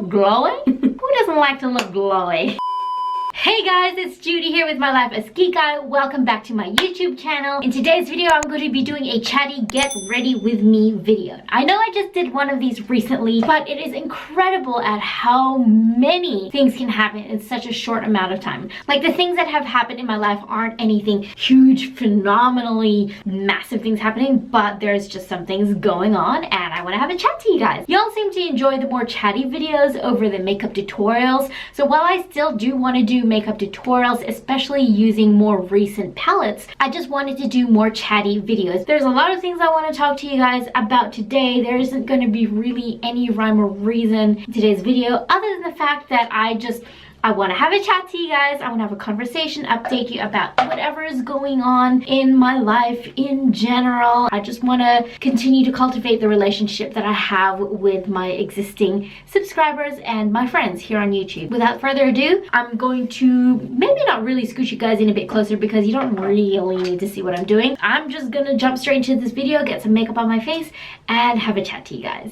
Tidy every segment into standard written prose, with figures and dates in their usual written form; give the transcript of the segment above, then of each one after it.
glowy? Who doesn't like to look glowy? Hey guys, it's Judy here with my Life as Kikay. Welcome back to my YouTube channel. In today's video, I'm going to be doing a chatty get ready with me video. I know I just did one of these recently, but it is incredible at how many things can happen in such a short amount of time. Like, the things that have happened in my life aren't anything huge, phenomenally massive things happening, but there's just some things going on and I want to have a chat to you guys. Y'all seem to enjoy the more chatty videos over the makeup tutorials, so while I still do want to do makeup tutorials, especially using more recent palettes, I just wanted to do more chatty videos. There's a lot of things I want to talk to you guys about today. There isn't going to be really any rhyme or reason in today's video other than the fact that I want to have a chat to you guys. I want to have a conversation, update you about whatever is going on in my life in general. I just want to continue to cultivate the relationship that I have with my existing subscribers and my friends here on YouTube. Without further ado, I'm going to maybe not really scooch you guys in a bit closer because you don't really need to see what I'm doing. I'm just gonna jump straight into this video, get some makeup on my face, and have a chat to you guys.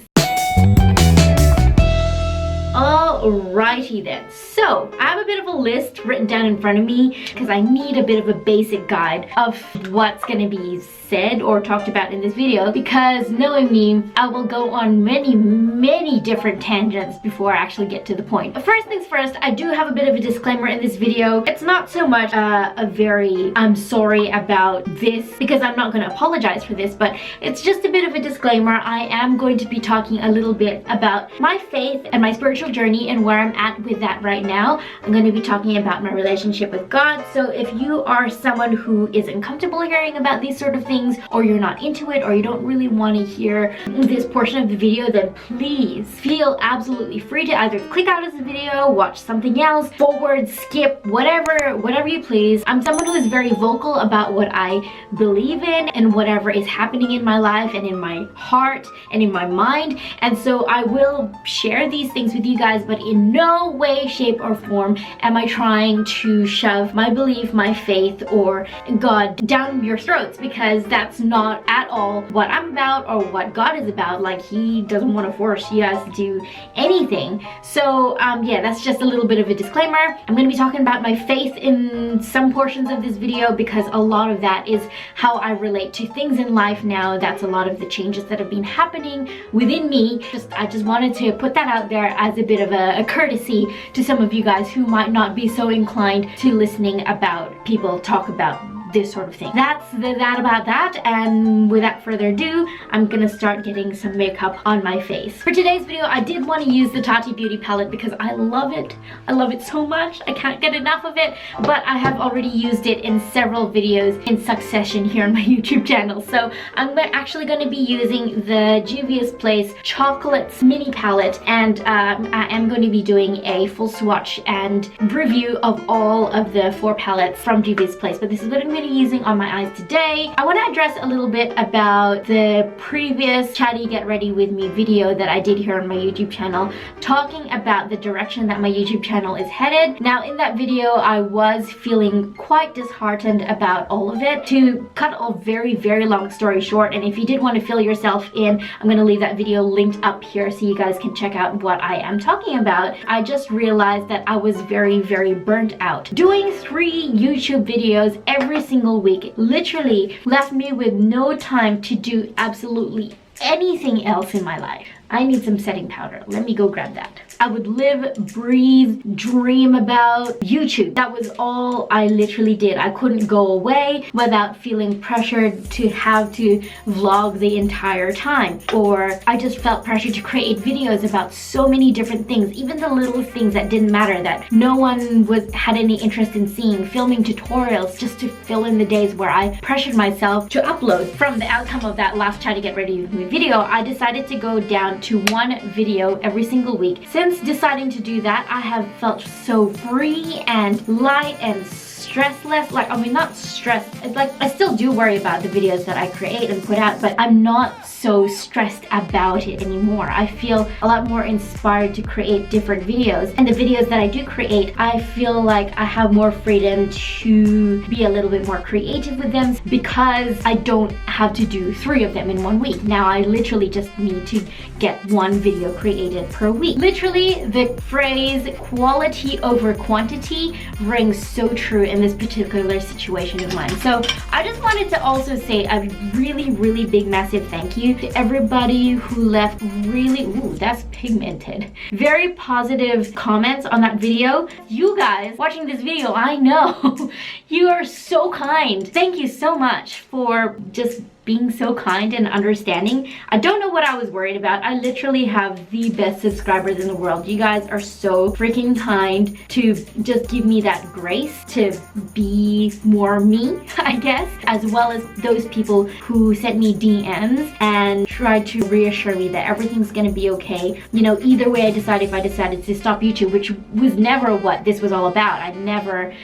Alrighty then, so I have a bit of a list written down in front of me because I need a bit of a basic guide of what's going to be said or talked about in this video, because knowing me, I will go on many different tangents before I actually get to the point. But first things first, I do have a bit of a disclaimer in this video. It's not so much a very I'm sorry about this, because I'm not going to apologize for this, but it's just a bit of a disclaimer. I am going to be talking a little bit about my faith and my spiritual journey and where I'm at with that right now. I'm going to be talking about my relationship with God, so if you are someone who isn't comfortable hearing about these sort of things, or you're not into it, or you don't really want to hear this portion of the video, then please feel absolutely free to either click out of the video, watch something else, forward, skip, whatever you please. I'm someone who is very vocal about what I believe in and whatever is happening in my life and in my heart and in my mind, and so I will share these things with you guys, but in no way, shape, or form am I trying to shove my belief, my faith, or God down your throats, because that's not at all what I'm about or what God is about. Like, he doesn't want to force you guys to do anything. So yeah, that's just a little bit of a disclaimer. I'm going to be talking about my faith in some portions of this video because a lot of that is how I relate to things in life now. That's a lot of the changes that have been happening within me. I just wanted to put that out there as a bit of a courtesy to some of you guys who might not be so inclined to listening about people talk about this sort of thing. That's that about that, and without further ado, I'm gonna start getting some makeup on my face. For today's video, I did want to use the Tati Beauty palette because I love it. I love it so much. I can't get enough of it, but I have already used it in several videos in succession here on my YouTube channel. So I'm actually going to be using the Juvia's Place Chocolates mini palette, and I am going to be doing a full swatch and review of all of the 4 palettes from Juvia's Place, but this is what I'm going to be using on my eyes today. I want to address a little bit about the previous Chatty Get Ready With Me video that I did here on my YouTube channel, talking about the direction that my YouTube channel is headed. Now, in that video, I was feeling quite disheartened about all of it. To cut a very long story short, and if you did want to fill yourself in, I'm going to leave that video linked up here so you guys can check out what I am talking about. I just realized that I was very burnt out. Doing 3 YouTube videos every single week literally left me with no time to do absolutely anything else in my life. I need some setting powder. Let me go grab that. I would live, breathe, dream about YouTube. That was all I literally did. I couldn't go away without feeling pressured to have to vlog the entire time. Or I just felt pressured to create videos about so many different things, even the little things that didn't matter, that no one had any interest in seeing. Filming tutorials just to fill in the days where I pressured myself to upload. From the outcome of that last Chatty Get Ready With Me video, I decided to go down to 1 video every single week. Since deciding to do that, I have felt so free and light and stress less. Like, I mean, not stressed. It's like, I still do worry about the videos that I create and put out, but I'm not so stressed about it anymore. I feel a lot more inspired to create different videos. And the videos that I do create, I feel like I have more freedom to be a little bit more creative with them because I don't have to do 3 of them in 1 week. Now I literally just need to get 1 video created per week. Literally, the phrase quality over quantity rings so true in this particular situation of mine. So I just wanted to also say a really big massive thank you to everybody who left really, ooh, that's pigmented, very positive comments on that video. You guys watching this video, I know you are so kind. Thank you so much for just being so kind and understanding. I don't know what I was worried about. I literally have the best subscribers in the world. You guys are so freaking kind to just give me that grace to be more me, I guess, as well as those people who sent me DMs and tried to reassure me that everything's gonna be okay. You know, either way I decided to stop YouTube, which was never what this was all about. I never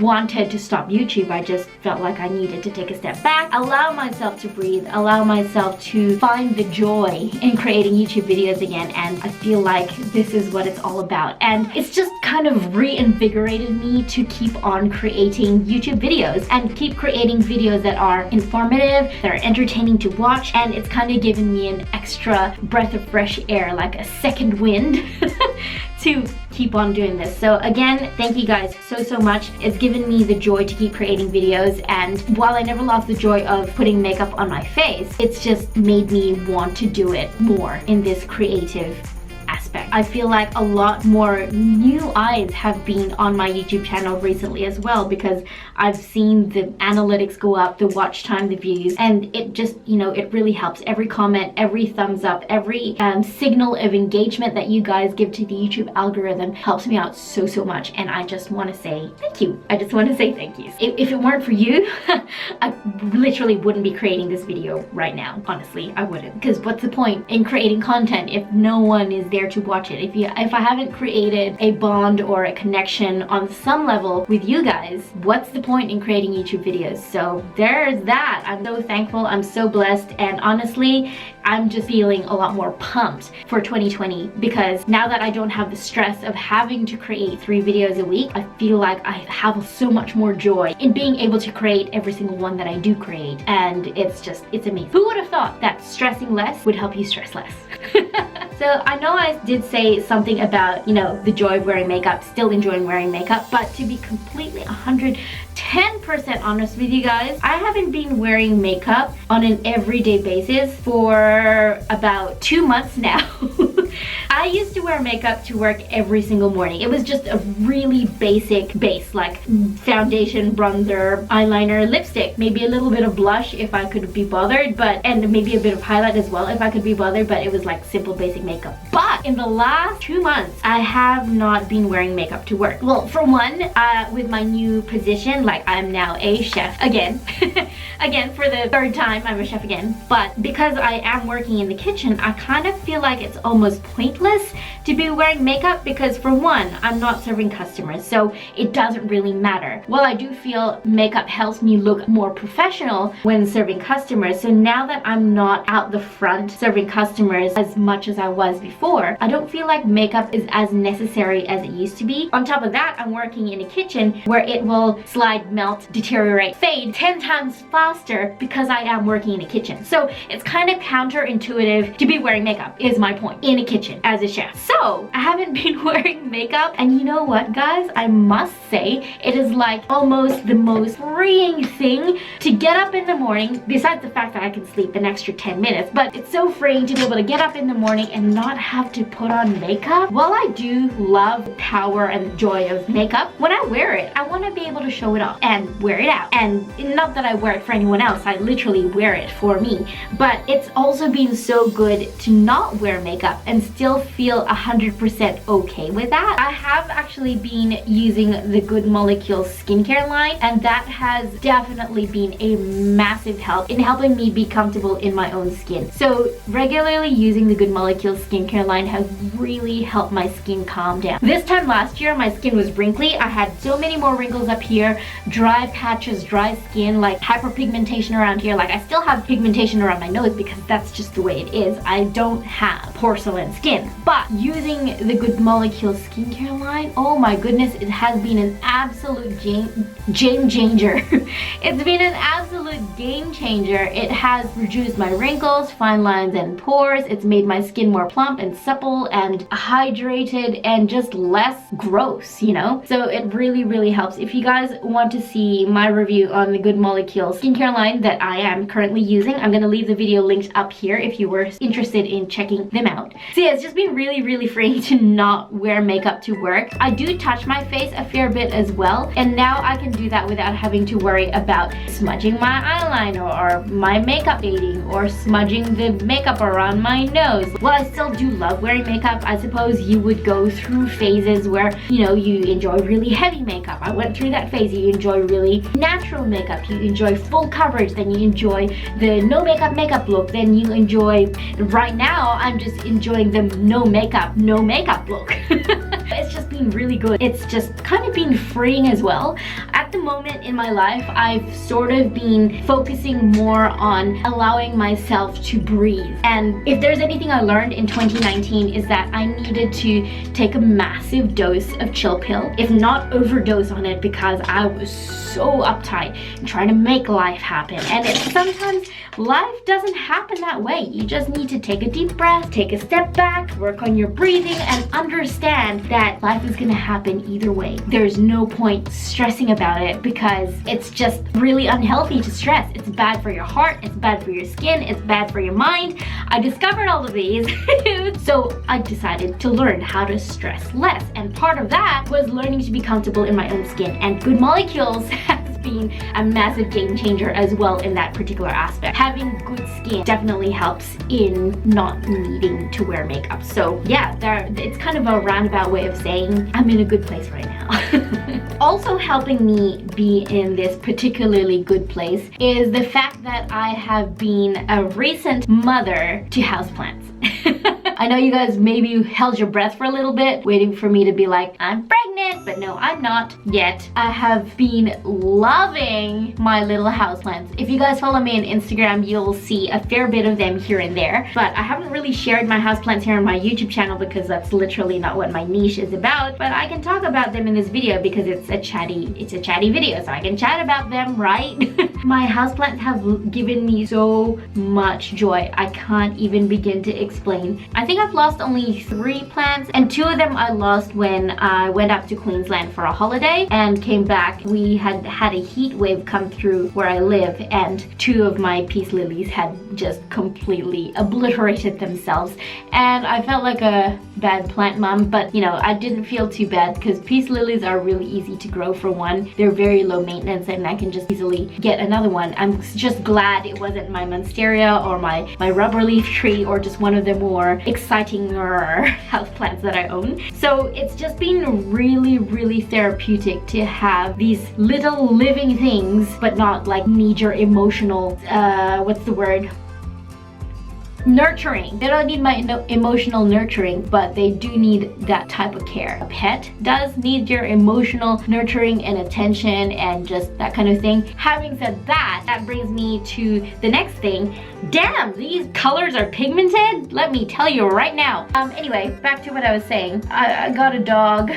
wanted to stop YouTube. I just felt like I needed to take a step back, allow myself to breathe, allow myself to find the joy in creating YouTube videos again, and I feel like this is what it's all about. And it's just kind of reinvigorated me to keep on creating YouTube videos and keep creating videos that are informative, that are entertaining to watch, and it's kind of given me an extra breath of fresh air, like a second wind to keep on doing this. So again, thank you guys so much. It's given me the joy to keep creating videos, and while I never lost the joy of putting makeup on my face, it's just made me want to do it more in this creative aspect. I feel like a lot more new eyes have been on my YouTube channel recently as well, because I've seen the analytics go up, the watch time, the views, and it just, you know, it really helps. Every comment, every thumbs up, every signal of engagement that you guys give to the YouTube algorithm helps me out so much, and I just want to say thank you. I just want to say thank you. If it weren't for you, I literally wouldn't be creating this video right now. Honestly, I wouldn't, because what's the point in creating content if no one is there to watch it? If I haven't created a bond or a connection on some level with you guys, what's the point in creating YouTube videos? So there's that. I'm so thankful, I'm so blessed, and honestly, I'm just feeling a lot more pumped for 2020, because now that I don't have the stress of having to create 3 videos a week, I feel like I have so much more joy in being able to create every single one that I do create, and it's amazing. Who would have thought that stressing less would help you stress less? So I know I did say something about, you know, the joy of wearing makeup, still enjoying wearing makeup, but to be completely 110% honest with you guys, I haven't been wearing makeup on an everyday basis for about 2 months now. I used to wear makeup to work every single morning. It was just a really basic base, like foundation, bronzer, eyeliner, lipstick, maybe a little bit of blush if I could be bothered, and maybe a bit of highlight as well if I could be bothered, but it was like simple basic makeup. But in the last 2 months, I have not been wearing makeup to work. Well, for one, with my new position, like I'm now a chef again. Again, for the 3rd time, I'm a chef again. But because I am working in the kitchen, I kind of feel like it's almost pointless to be wearing makeup, because for one, I'm not serving customers, so it doesn't really matter. While I do feel makeup helps me look more professional when serving customers, so now that I'm not out the front serving customers as much as I was before, I don't feel like makeup is as necessary as it used to be. On top of that, I'm working in a kitchen where it will slide, melt, deteriorate, fade 10 times faster because I am working in a kitchen. So it's kind of counterintuitive to be wearing makeup, is my point, in a kitchen as a chef. So I haven't been wearing makeup, and you know what, guys? I must say it is like almost the most freeing thing to get up in the morning, besides the fact that I can sleep an extra 10 minutes, but it's so freeing to be able to get up in the morning and not have to put on makeup. While I do love the power and the joy of makeup, when I wear it, I want to be able to show it off and wear it out. And not that I wear it for anyone else, I literally wear it for me. But it's also been so good to not wear makeup and and still feel 100% okay with that. I have actually been using the Good Molecules skincare line, and that has definitely been a massive help in helping me be comfortable in my own skin. So regularly using the Good Molecules skincare line has really helped my skin calm down. This time last year, my skin was wrinkly. I had so many more wrinkles up here, dry patches, dry skin, like hyperpigmentation around here. Like I still have pigmentation around my nose because that's just the way it is. I don't have porcelain skin. But using the Good Molecules skincare line, oh my goodness, it has been an absolute game changer. It's been an absolute game changer. It has reduced my wrinkles, fine lines, and pores. It's made my skin more plump and supple and hydrated and just less gross, you know? So it really helps. If you guys want to see my review on the Good Molecules skincare line that I am currently using, I'm gonna leave the video linked up here if you were interested in checking them out. So yeah, it's just been really freeing to not wear makeup to work. I do touch my face a fair bit as well, and now I can do that without having to worry about smudging my eyeliner or my makeup fading or smudging the makeup around my nose. While I still do love wearing makeup, I suppose you would go through phases where, you know, you enjoy really heavy makeup. I went through that phase. You enjoy really natural makeup, you enjoy full coverage, then you enjoy the no makeup look, then you enjoy, right now I'm just enjoying the no makeup look. It's just been really good. It's just kind of been freeing as well. At the moment in my life, I've sort of been focusing more on allowing myself to breathe. And if there's anything I learned in 2019 is that I needed to take a massive dose of chill pill, if not overdose on it, because I was so uptight and trying to make life happen. And sometimes life doesn't happen that way. You just need to take a deep breath, take a step back, work on your breathing, and understand that life is gonna happen either way. There's no point stressing about it because it's just really unhealthy to stress. It's bad for your heart, it's bad for your skin, it's bad for your mind. I discovered all of these, so I decided to learn how to stress less. And part of that was learning to be comfortable in my own skin. And Good Molecules has been a massive game changer as well in that particular aspect. Having good skin definitely helps in not needing to wear makeup. So yeah, it's kind of a roundabout way of saying I'm in a good place right now. Also helping me be in this particularly good place is the fact that I have been a recent mother to houseplants. I know you guys maybe held your breath for a little bit, waiting for me to be like, I'm pregnant, but no, I'm not yet. I have been loving my little houseplants. If you guys follow me on Instagram, you'll see a fair bit of them here and there, but I haven't really shared my houseplants here on my YouTube channel because that's literally not what my niche is about, but I can talk about them in this video because it's a chatty video, so I can chat about them, right? My houseplants have given me so much joy. I can't even begin to explain. I think I've lost only 3 plants, and 2 of them I lost when I went up to Queensland for a holiday and came back. We had a heat wave come through where I live, and 2 of my peace lilies had just completely obliterated themselves, and I felt like a bad plant mom, but you know, I didn't feel too bad because peace lilies are really easy to grow. For one, they're very low maintenance and I can just easily get another one. I'm just glad it wasn't my monstera or my rubber leaf tree or just one of the more exciting houseplants that I own. So it's just been really therapeutic to have these little living things, but not like need your emotional, what's the word? Nurturing. They don't need my emotional nurturing, but they do need that type of care. A pet does need your emotional nurturing and attention and just that kind of thing. Having said that, that brings me to the next thing. Damn, these colors are pigmented? Let me tell you right now. Anyway, back to what I was saying. I got a dog.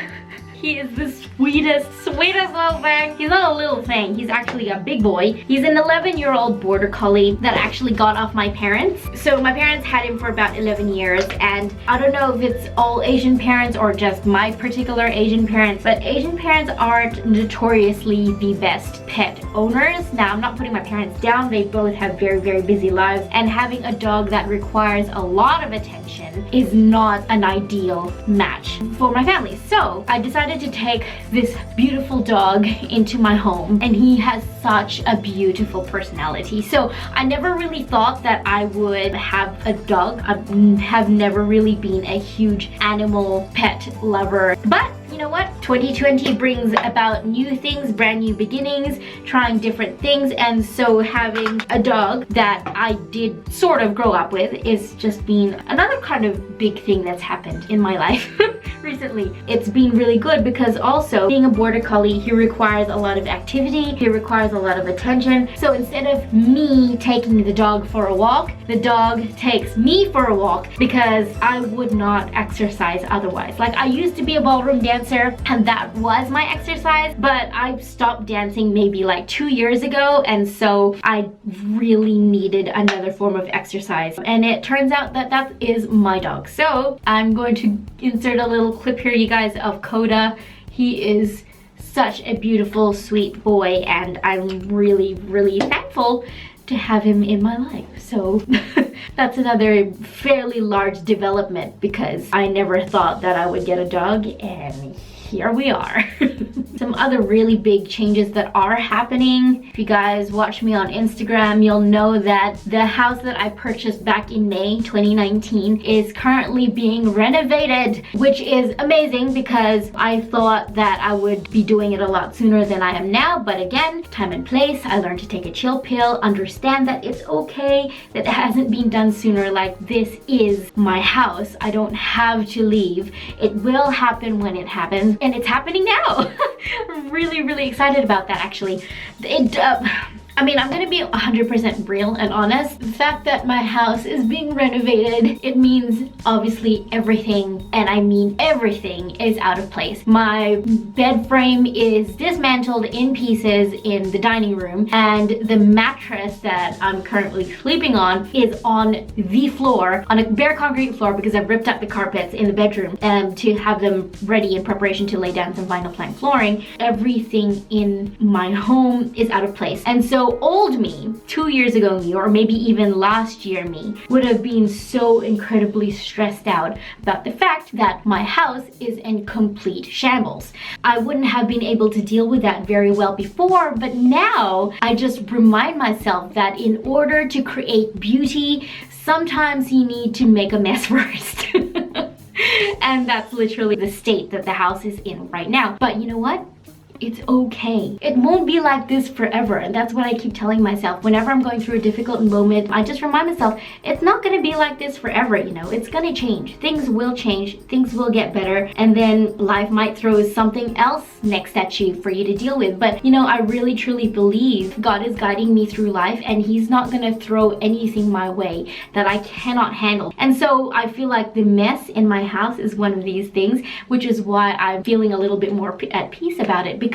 He is the sweetest little thing. He's not a little thing, he's actually a big boy. He's an 11-year-old border collie that actually got off my parents. So my parents had him for about 11 years, and I don't know if it's all Asian parents or just my particular Asian parents, but Asian parents aren't notoriously the best pet owners. Now, I'm not putting my parents down, they both have very busy lives, and having a dog that requires a lot of attention is not an ideal match for my family. So I decided decided to take this beautiful dog into my home, and he has such a beautiful personality. So I never really thought that I would have a dog. I have never really been a huge animal pet lover, but you know what? 2020 brings about new things, brand new beginnings, trying different things, and so having a dog that I did sort of grow up with is just been another kind of big thing that's happened in my life recently. It's been really good because also being a border collie, he requires a lot of activity, he requires a lot of attention. So instead of me taking the dog for a walk, the dog takes me for a walk because I would not exercise otherwise. Like, I used to be a ballroom dancer and that was my exercise, but I stopped dancing maybe like 2 years ago, and so I really needed another form of exercise, and it turns out that that is my dog. So I'm going to insert a little clip here, you guys, of Coda. He is such a beautiful, sweet boy, and I'm really, really thankful to have him in my life. So that's another fairly large development because I never thought that I would get a dog, and here we are. Some other really big changes that are happening. If you guys watch me on Instagram, you'll know that the house that I purchased back in May 2019 is currently being renovated, which is amazing because I thought that I would be doing it a lot sooner than I am now. But again, time and place, I learned to take a chill pill, understand that it's okay that it hasn't been done sooner. Like, this is my house. I don't have to leave. It will happen when it happens, and it's happening now. I'm really, really excited about that, actually. I mean, I'm gonna be 100% real and honest. The fact that my house is being renovated, it means obviously everything, and I mean everything, is out of place. My bed frame is dismantled in pieces in the dining room, and the mattress that I'm currently sleeping on is on the floor, on a bare concrete floor, because I've ripped up the carpets in the bedroom to have them ready in preparation to lay down some vinyl plank flooring. Everything in my home is out of place, and so old me, 2 years ago me, or maybe even last year me, would have been so incredibly stressed out about the fact that my house is in complete shambles. I wouldn't have been able to deal with that very well before, but now I just remind myself that in order to create beauty, sometimes you need to make a mess first. And that's literally the state that the house is in right now. But you know what? It's okay. It won't be like this forever, and that's what I keep telling myself. Whenever I'm going through a difficult moment, I just remind myself, it's not gonna be like this forever, you know? It's gonna change. Things will change, things will get better, and then life might throw something else next at you for you to deal with. But you know, I really truly believe God is guiding me through life, and He's not gonna throw anything my way that I cannot handle. And so I feel like the mess in my house is one of these things, which is why I'm feeling a little bit more at peace about it, because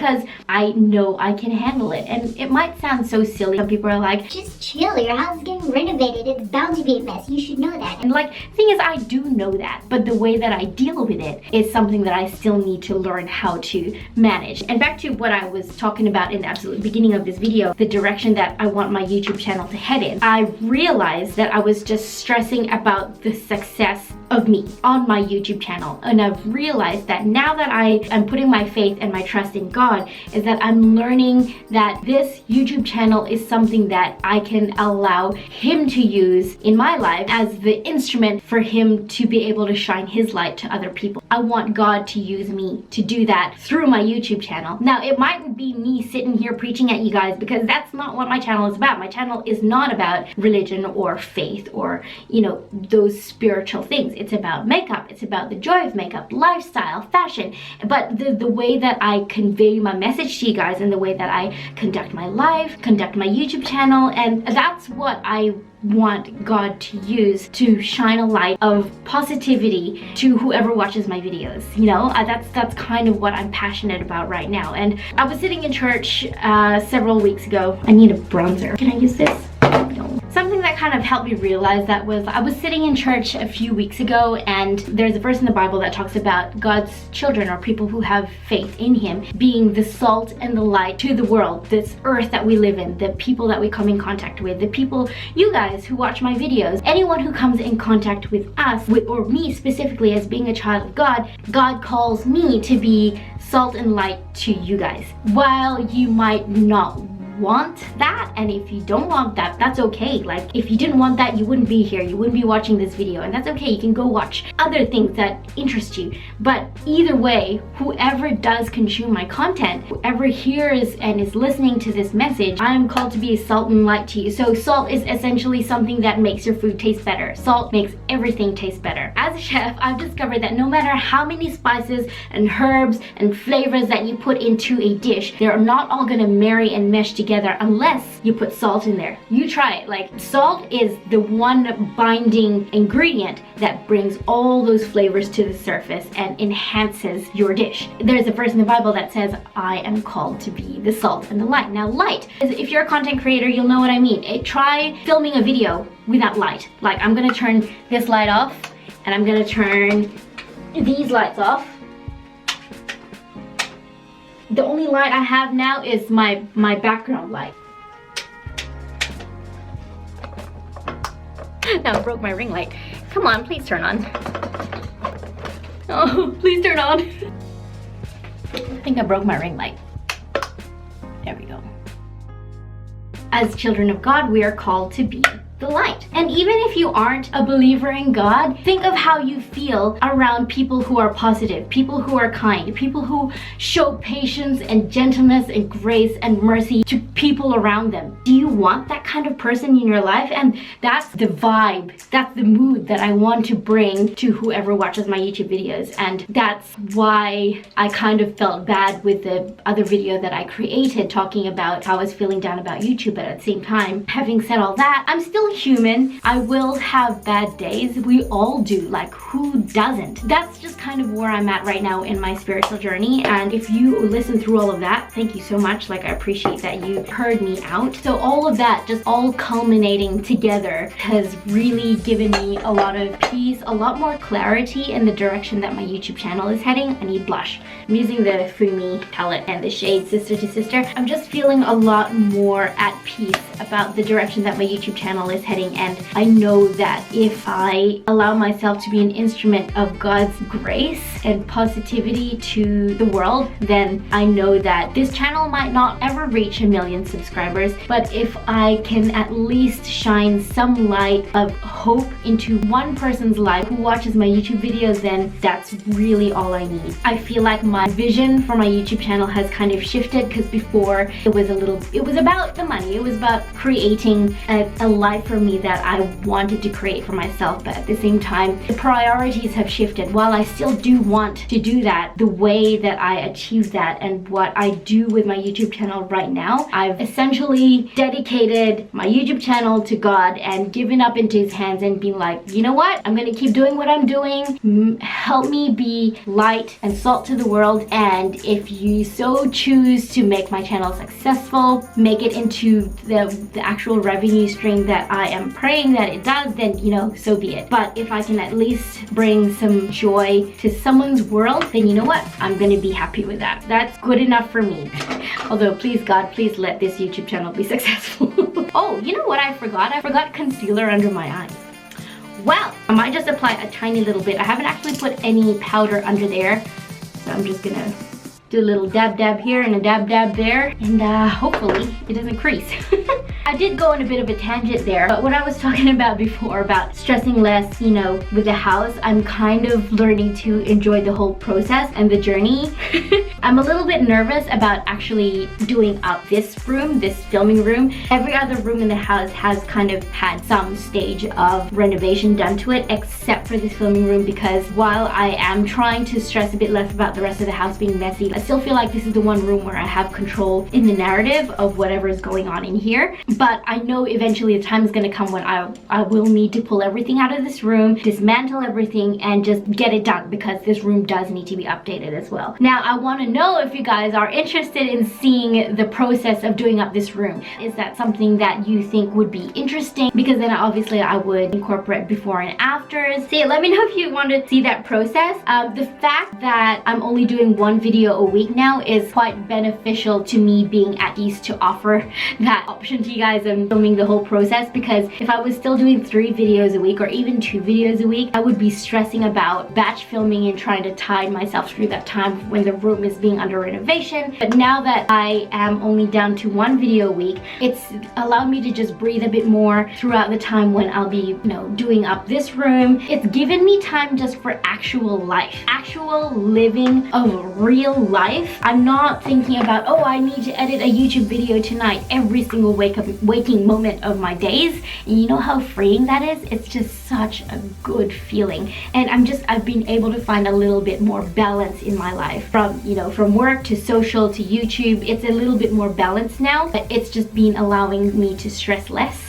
I know I can handle it. And it might sound so silly. Some people are like, just chill, your house is getting renovated, it's bound to be a mess, you should know that. And like, thing is, I do know that, but the way that I deal with it is something that I still need to learn how to manage. And back to what I was talking about in the absolute beginning of this video, the direction that I want my YouTube channel to head in. I realized that I was just stressing about the success of me on my YouTube channel, and I've realized that now that I am putting my faith and my trust in God, is that I'm learning that this YouTube channel is something that I can allow Him to use in my life as the instrument for Him to be able to shine His light to other people. I want God to use me to do that through my YouTube channel. Now, it mightn't be me sitting here preaching at you guys, because that's not what my channel is about. My channel is not about religion or faith or, you know, those spiritual things. It's about makeup. It's about the joy of makeup, lifestyle, fashion. But the way that I convey my message to you guys, and the way that I conduct my life, conduct my YouTube channel, and that's what I want God to use to shine a light of positivity to whoever watches my videos. You know, that's kind of what I'm passionate about right now. And I was sitting in church several weeks ago. I need a bronzer. Can I use this? No. Something that kind of helped me realize that was I was sitting in church a few weeks ago, and there's a verse in the Bible that talks about God's children, or people who have faith in him, being the salt and the light to the world, this earth that we live in, the people that we come in contact with, the people, you guys who watch my videos, anyone who comes in contact with us, or me specifically as being a child of God, God calls me to be salt and light to you guys. While you might not want that, and if you don't want that, that's okay. Like, if you didn't want that, you wouldn't be here, you wouldn't be watching this video, and that's okay. You can go watch other things that interest you. But either way, whoever does consume my content, whoever hears and is listening to this message, I am called to be a salt and light to you. So salt is essentially something that makes your food taste better. Salt makes everything taste better. As a chef, I've discovered that no matter how many spices and herbs and flavors that you put into a dish, they're not all gonna marry and mesh together unless you put salt in there. You try it. Like, salt is the one binding ingredient that brings all those flavors to the surface and enhances your dish. There's a verse in the Bible that says, I am called to be the salt and the light. Now, light, if you're a content creator, you'll know what I mean. Try filming a video without light. Like, I'm gonna turn this light off, and I'm gonna turn these lights off. The only light I have now is my background light. Now I broke my ring light. Come on, please turn on. Oh, please turn on. I think I broke my ring light. There we go. As children of God, we are called to be the light. And even if you aren't a believer in God, think of how you feel around people who are positive, people who are kind, people who show patience and gentleness and grace and mercy to people around them. Do you want that kind of person in your life? And that's the vibe, that's the mood that I want to bring to whoever watches my YouTube videos. And that's why I kind of felt bad with the other video that I created talking about how I was feeling down about YouTube, but at the same time, having said all that, I'm still human. I will have bad days. We all do. Like, who doesn't? That's just kind of where I'm at right now in my spiritual journey. And if you listen through all of that, thank you so much. Like, I appreciate that you heard me out. So all of that, just all culminating together, has really given me a lot of peace, a lot more clarity in the direction that my YouTube channel is heading. I need blush. I'm using the Fumi palette and the shade Sister to Sister. I'm just feeling a lot more at peace about the direction that my YouTube channel is heading, and I know that if I allow myself to be an instrument of God's grace and positivity to the world, then I know that this channel might not ever reach 1 million subscribers, but if I can at least shine some light of hope into one person's life who watches my YouTube videos, then that's really all I need. I feel like my vision for my YouTube channel has kind of shifted, because before it was about the money, it was about creating a life for me that I wanted to create for myself, but at the same time, the priorities have shifted. While I still do want to do that, the way that I achieve that and what I do with my YouTube channel right now, I've essentially dedicated my YouTube channel to God and given up into his hands and been like, you know what? I'm gonna keep doing what I'm doing. Help me be light and salt to the world, and if you so choose to make my channel successful, make it into the actual revenue stream that I am praying that it does, then, you know, so be it. But if I can at least bring some joy to someone's world, then you know what? I'm gonna be happy with that. That's good enough for me. Although, please God, please let this YouTube channel be successful. Oh, you know what I forgot? I forgot concealer under my eyes. Well, I might just apply a tiny little bit. I haven't actually put any powder under there, so I'm just gonna do a little dab here and a dab there, and hopefully it doesn't crease. I did go on a bit of a tangent there, but what I was talking about before about stressing less, you know, with the house, I'm kind of learning to enjoy the whole process and the journey. I'm a little bit nervous about actually doing up this room, this filming room. Every other room in the house has kind of had some stage of renovation done to it, except for this filming room, because while I am trying to stress a bit less about the rest of the house being messy, I still feel like this is the one room where I have control in the narrative of whatever is going on in here. but I know eventually the time is going to come when I will need to pull everything out of this room, dismantle everything, and just get it done, because this room does need to be updated as well. Now, I want to know if you guys are interested in seeing the process of doing up this room. Is that something that you think would be interesting? Because then obviously I would incorporate before and afters. So yeah, let me know if you want to see that process. The fact that I'm only doing one video a week now is quite beneficial to me, being at ease to offer that option to you guys and filming the whole process, because if I was still doing 3 videos a week or even 2 videos a week, I would be stressing about batch filming and trying to tide myself through that time when the room is being under renovation. But now that I am only down to 1 video a week, it's allowed me to just breathe a bit more throughout the time when I'll be, you know, doing up this room. It's given me time just for actual life, actual living of real life. I'm not thinking about, oh, I need to edit a YouTube video tonight every single waking moment of my days. And you know how freeing that is? It's just such a good feeling. And I've been able to find a little bit more balance in my life, from, you know, from work to social to YouTube. It's a little bit more balanced now, but it's just been allowing me to stress less.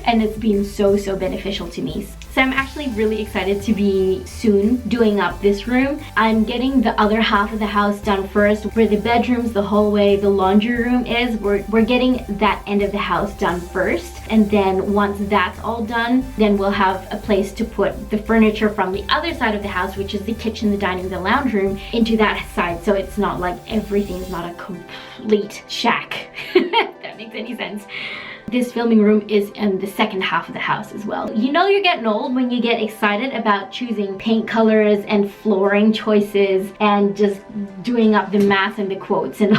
And it's been so beneficial to me. So I'm actually really excited to be soon doing up this room. I'm getting the other half of the house done first, where the bedrooms, the hallway, the laundry room is. We're getting that end of the house done first, and then once that's all done, then we'll have a place to put the furniture from the other side of the house, which is the kitchen, the dining, the lounge room, into that side, so it's not like everything's not a complete shack. If that makes any sense. This filming room is in the second half of the house as well. You know you're getting old when you get excited about choosing paint colors and flooring choices and just doing up the math and the quotes and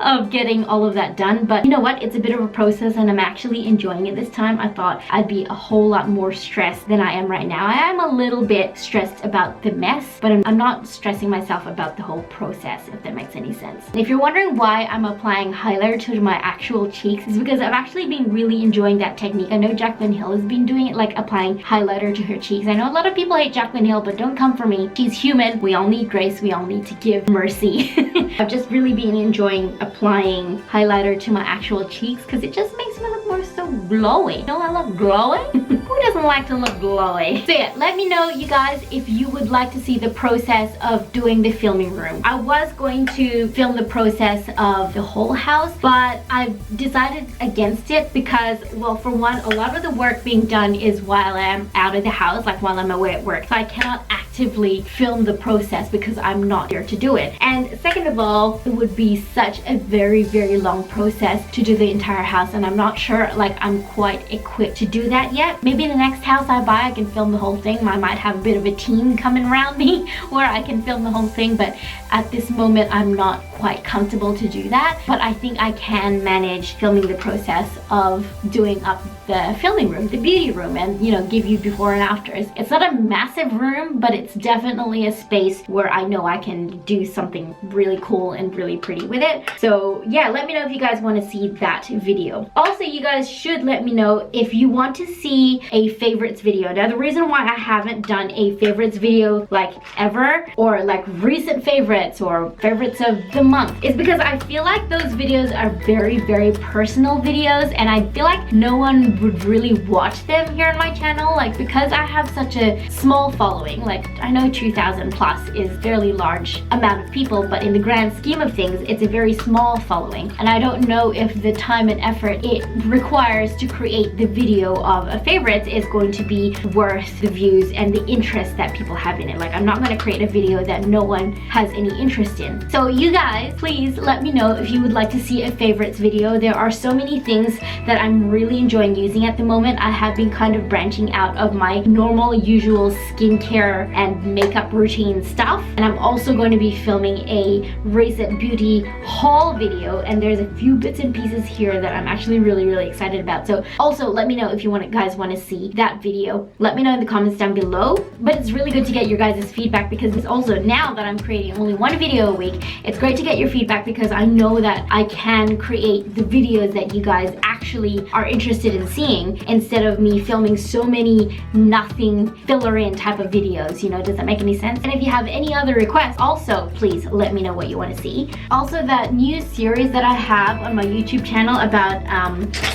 of getting all of that done. But you know what? It's a bit of a process and I'm actually enjoying it this time. I thought I'd be a whole lot more stressed than I am right now. I am a little bit stressed about the mess, but I'm not stressing myself about the whole process, if that makes any sense. And if you're wondering why I'm applying highlighter to my actual cheeks, it's because I've actually been really enjoying that technique. I know Jaclyn Hill has been doing it, like applying highlighter to her cheeks. I know a lot of people hate Jaclyn Hill, but don't come for me. She's human. We all need grace. We all need to give mercy. I've just really been enjoying applying highlighter to my actual cheeks because it just makes me look more so glowy. Don't I look glowy? Who doesn't like to look glowy? So yeah, let me know, you guys, if you would like to see the process of doing the filming room. I was going to film the process of the whole house, but I've decided against it because, well, for one, a lot of the work being done is while I'm out of the house, like while I'm away at work. So I cannot actively film the process because I'm not here to do it. And second of all, it would be such a very long process to do the entire house, and I'm not sure like I'm quite equipped to do that yet. Maybe the next house I buy I can film the whole thing. I might have a bit of a team coming around me where I can film the whole thing, but at this moment I'm not quite comfortable to do that. But I think I can manage filming the process of doing up the filming room, the beauty room, and, you know, give you before and afters. It's not a massive room, but it's definitely a space where I know I can do something really cool and really pretty with it. So yeah, let me know if you guys want to see that video. Also, you guys should let me know if you want to see a favorites video. Now, the reason why I haven't done a favorites video like ever, or like recent favorites or favorites of the month, is because I feel like those videos are very personal videos, and I feel like no one would really watch them here on my channel. Like, because I have such a small following, like I know 2,000 plus is a fairly large amount of people, but in the grand scheme of things, it's a very small following, and I don't know if the time and effort it requires to create the video of a favorites is going to be worth the views and the interest that people have in it. Like, I'm not going to create a video that no one has any interest in. So you guys, please let me know if you would like to see a favorites video. There are so many things that I'm really enjoying using at the moment. I have been kind of branching out of my normal usual skincare and makeup routine stuff, and I'm also going to be filming a recent beauty haul video, and there's a few bits and pieces here that I'm actually really excited about. out. So also let me know if you guys want to see that video. Let me know in the comments down below. But it's really good to get your guys' feedback, because it's also, now that I'm creating only one video a week, it's great to get your feedback, because I know that I can create the videos that you guys actually are interested in seeing, instead of me filming so many nothing filler in type of videos. You know, does that make any sense? And if you have any other requests, also please let me know what you want to see. Also, that new series that I have on my YouTube channel about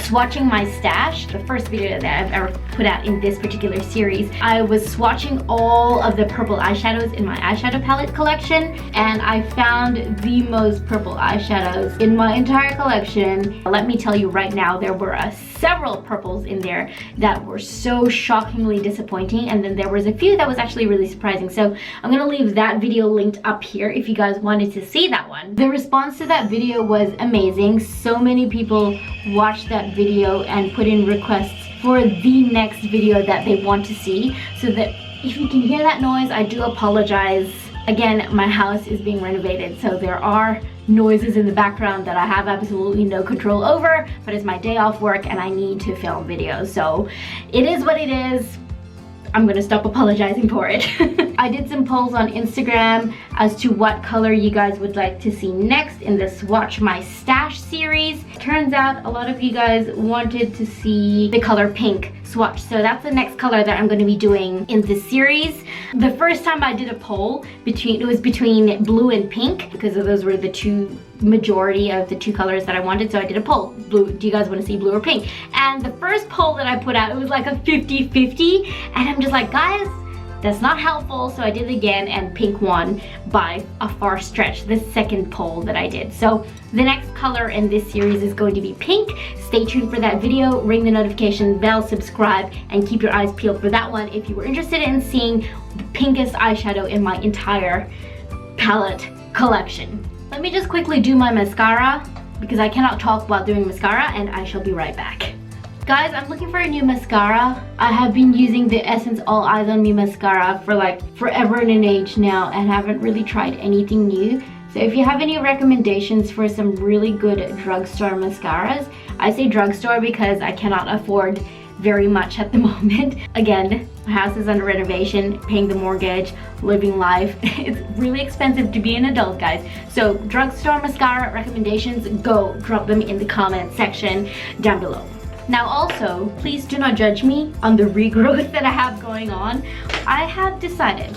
swatching my stash, the first video that I've ever put out in this particular series, I was swatching all of the purple eyeshadows in my eyeshadow palette collection, and I found the most purple eyeshadows in my entire collection. Let me tell you right now, there were several purples in there that were so shockingly disappointing, and then there was a few that was actually really surprising. So I'm gonna leave that video linked up here if you guys wanted to see that one. The response to that video was amazing. So many people watched that video and put in requests for the next video that they want to see. So that if you can hear that noise, I do apologize. Again, my house is being renovated, so there are noises in the background that I have absolutely no control over, but it's my day off work and I need to film videos, so it is what it is. I'm gonna stop apologizing for it. I did some polls on Instagram as to what color you guys would like to see next in the Swatch My Stash series. Turns out a lot of you guys wanted to see the color pink swatch, so that's the next color that I'm going to be doing in this series. The first time I did a poll, it was between blue and pink, because those were the majority of the two colors that I wanted, so I did a poll. Blue, do you guys want to see blue or pink? And the first poll that I put out, it was like a 50-50, and I'm just like, guys, that's not helpful, so I did it again, and pink won by a far stretch, the second poll that I did. So the next color in this series is going to be pink. Stay tuned for that video, ring the notification bell, subscribe, and keep your eyes peeled for that one if you were interested in seeing the pinkest eyeshadow in my entire palette collection. Let me just quickly do my mascara, because I cannot talk while doing mascara, and I shall be right back. Guys, I'm looking for a new mascara. I have been using the Essence All Eyes on Me mascara for like forever and an age now, and haven't really tried anything new. So if you have any recommendations for some really good drugstore mascaras, I say drugstore because I cannot afford very much at the moment. Again, my house is under renovation, paying the mortgage, living life. It's really expensive to be an adult, guys. So drugstore mascara recommendations, go drop them in the comment section down below. Now also, please do not judge me on the regrowth that I have going on. I have decided,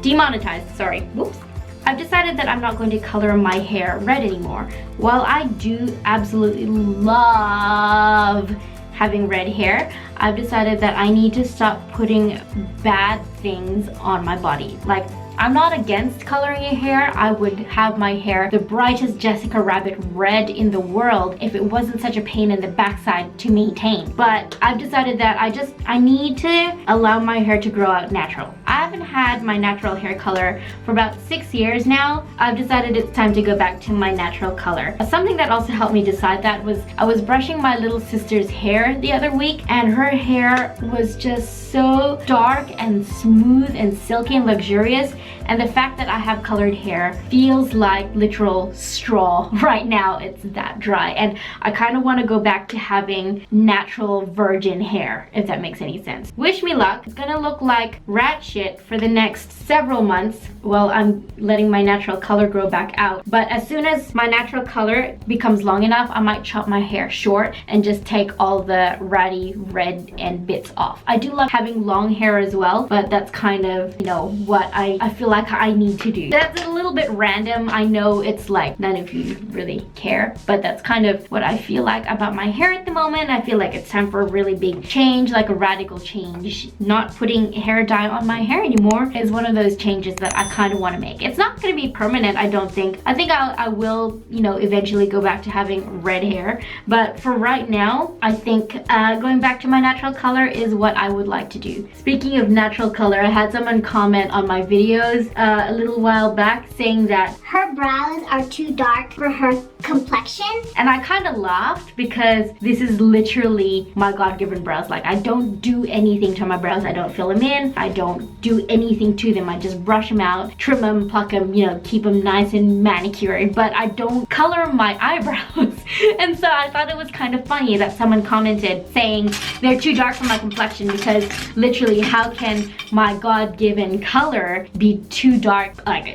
demonetized, sorry, whoops. I've decided that I'm not going to color my hair red anymore. While I do absolutely love having red hair, I've decided that I need to stop putting bad things on my body. Like, I'm not against coloring your hair. I would have my hair the brightest Jessica Rabbit red in the world if it wasn't such a pain in the backside to maintain. But I've decided that I need to allow my hair to grow out natural. I haven't had my natural hair color for about 6 years now. I've decided it's time to go back to my natural color. Something that also helped me decide that was I was brushing my little sister's hair the other week, and her hair was just so dark and smooth and silky and luxurious. And the fact that I have colored hair feels like literal straw right now. It's that dry, and I kind of want to go back to having natural virgin hair, if that makes any sense. Wish me luck. It's gonna look like rat shit for the next several months while I'm letting my natural color grow back out. But as soon as my natural color becomes long enough, I might chop my hair short and just take all the ratty red end bits off. I do love having long hair as well, but that's kind of, you know, what I feel like I need to do. That's a little bit random. I know it's like none of you really care, but that's kind of what I feel like about my hair at the moment. I feel like it's time for a really big change, like a radical change. Not putting hair dye on my hair anymore is one of those changes that I kind of want to make. It's not going to be permanent, I don't think. I think I will, you know, eventually go back to having red hair, but for right now, I think going back to my natural color is what I would like to do. Speaking of natural color, I had someone comment on my videos a little while back saying that her brows are too dark for her complexion. And I kind of laughed because this is literally my God-given brows. Like, I don't do anything to my brows. I don't fill them in. I don't do anything to them. I just brush them out, trim them, pluck them, you know, keep them nice and manicured. But I don't color my eyebrows. And so I thought it was kind of funny that someone commented saying they're too dark for my complexion, because literally, how can my God-given color be too dark? Like,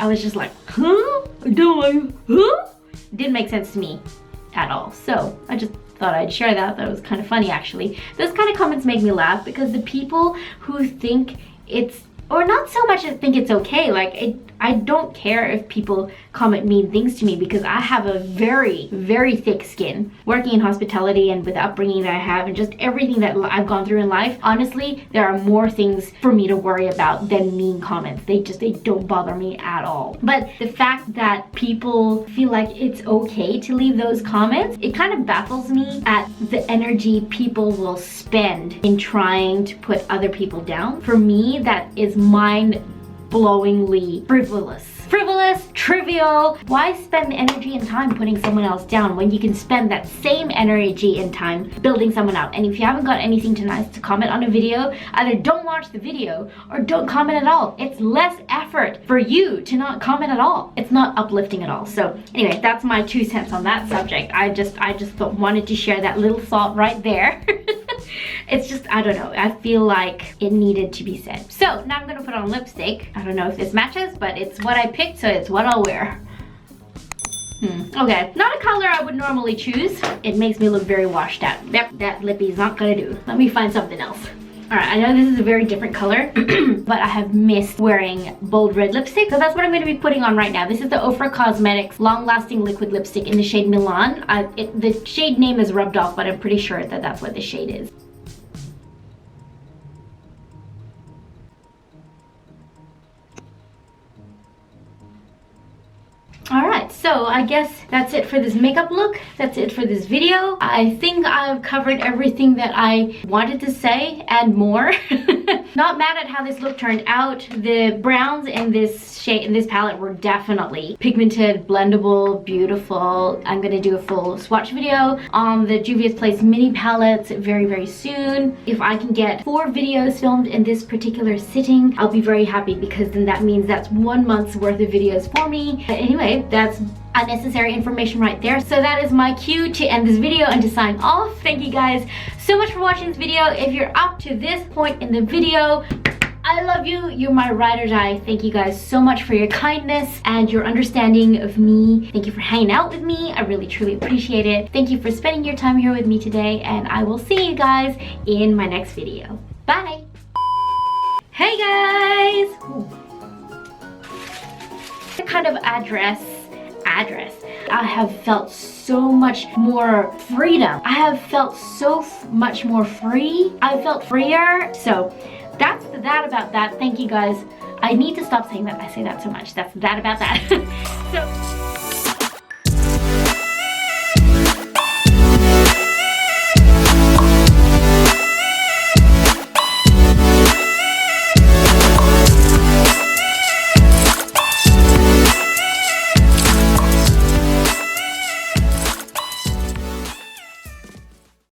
I was just like, huh? Huh? Didn't make sense to me at all. So I just thought I'd share that. That was kind of funny, actually. Those kind of comments make me laugh, because the people who think it's, or not so much as think it's okay, like, I don't care if people comment mean things to me, because I have a very, very thick skin. Working in hospitality and with the upbringing that I have and just everything that I've gone through in life, honestly, there are more things for me to worry about than mean comments. They don't bother me at all. But the fact that people feel like it's okay to leave those comments, it kind of baffles me at the energy people will spend in trying to put other people down. For me, that is mind-blowingly frivolous, trivial. Why spend the energy and time putting someone else down when you can spend that same energy and time building someone up? And if you haven't got anything nice to comment on a video, either don't watch the video or don't comment at all. It's less effort for you to not comment at all. It's not uplifting at all. So anyway, that's my 2 cents on that subject. I just wanted to share that little thought right there. It's just, I don't know, I feel like it needed to be said. So now I'm gonna put on lipstick. I don't know if this matches, but it's what I picked, so it's what I'll wear. Okay, not a color I would normally choose. It makes me look very washed out. Yep, that lippy's not gonna do. Let me find something else. Alright, I know this is a very different color, but I have missed wearing bold red lipstick, so that's what I'm going to be putting on right now. This is the Oprah Cosmetics Long Lasting Liquid Lipstick in the shade Milan. The shade name is rubbed off, but I'm pretty sure that that's what the shade is. Alright, so I guess that's it for this makeup look. That's it for this video. I think I've covered everything that I wanted to say and more. Not mad at how this look turned out. The browns in this shade, in this palette, were definitely pigmented, blendable, beautiful. I'm gonna do a full swatch video on the Juvia's Place mini palettes very, very soon. If I can get 4 videos filmed in this particular sitting, I'll be very happy, because then that means that's 1 month's worth of videos for me. But anyway, that's unnecessary information right there. So that is my cue to end this video and to sign off. Thank you guys so much for watching this video. If you're up to this point in the video, I love you. You're my ride or die. Thank you guys so much for your kindness and your understanding of me. Thank you for hanging out with me. I really, truly appreciate it. Thank you for spending your time here with me today, and I will see you guys in my next video. Bye. Hey guys. Kind of address. I have felt so much more freedom. I have felt so much more free. I felt freer. So that's that about that. Thank you guys. I need to stop saying that. I say that so much. That's that about that. So